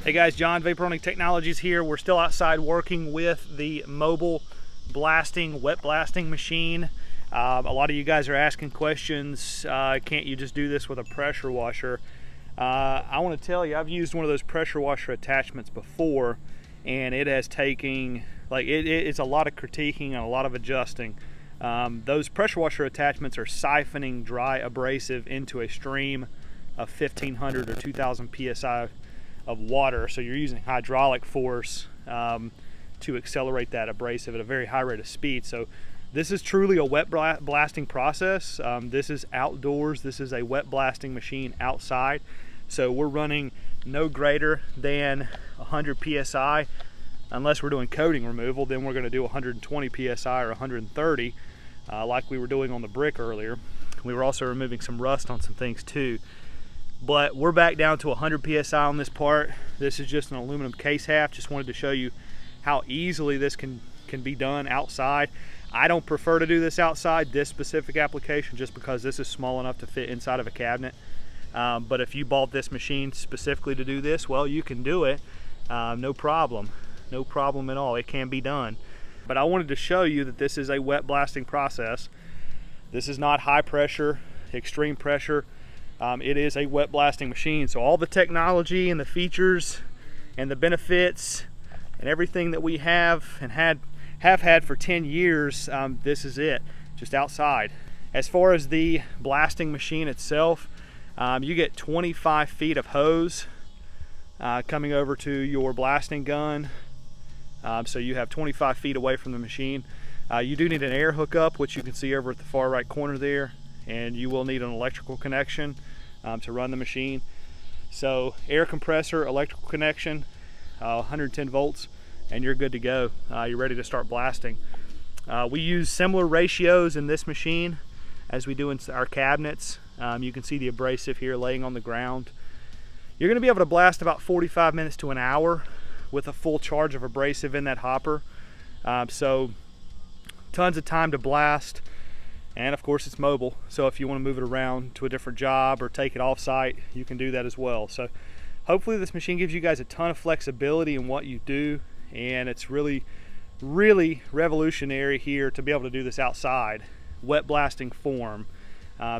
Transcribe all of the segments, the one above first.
Hey guys, John, Vapor Running Technologies here. We're still outside working with the mobile blasting, wet blasting machine. A lot of you guys are asking questions, can't you just do this with a pressure washer? I want to tell you, I've used one of those pressure washer attachments before, and it has taken, it's a lot of critiquing and a lot of adjusting. Those pressure washer attachments are siphoning dry abrasive into a stream of 1500 or 2000 psi of water, so you're using hydraulic force to accelerate that abrasive at a very high rate of speed. So this is truly a wet blasting process. This is outdoors. This is a wet blasting machine outside. So we're running no greater than 100 psi. Unless we're doing coating removal, then we're going to do 120 psi or 130, like we were doing on the brick earlier. We were also removing some rust on some things too. But we're back down to 100 psi on this part. This is just an aluminum case half. Just wanted to show you how easily this can be done outside. I don't prefer to do this outside, this specific application, just because this is small enough to fit inside of a cabinet. But if you bought this machine specifically to do this, well, you can do it. No problem. No problem at all. It can be done. But I wanted to show you that this is a wet blasting process. This is not high pressure, extreme pressure. It is a wet blasting machine, so all the technology and the features and the benefits and everything that we have and have had for 10 years, this is it, just outside. As far as the blasting machine itself, you get 25 feet of hose coming over to your blasting gun, so you have 25 feet away from the machine. You do need an air hookup, which you can see over at the far right corner there, and you will need an electrical connection to run the machine. So air compressor, electrical connection, 110 volts, and you're good to go. You're ready to start blasting. We use similar ratios in this machine as we do in our cabinets. You can see the abrasive here laying on the ground. You're going to be able to blast about 45 minutes to an hour with a full charge of abrasive in that hopper. So tons of time to blast. And of course it's mobile, so if you want to move it around to a different job or take it off site, you can do that as well. So hopefully this machine gives you guys a ton of flexibility in what you do, and it's really revolutionary here to be able to do this outside, wet blasting form.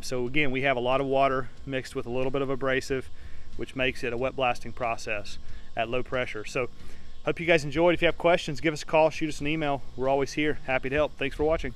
So again, we have a lot of water mixed with a little bit of abrasive, which makes it a wet blasting process at low pressure. So hope you guys enjoyed. If you have questions, give us a call, shoot us an email. We're always here, happy to help. Thanks for watching.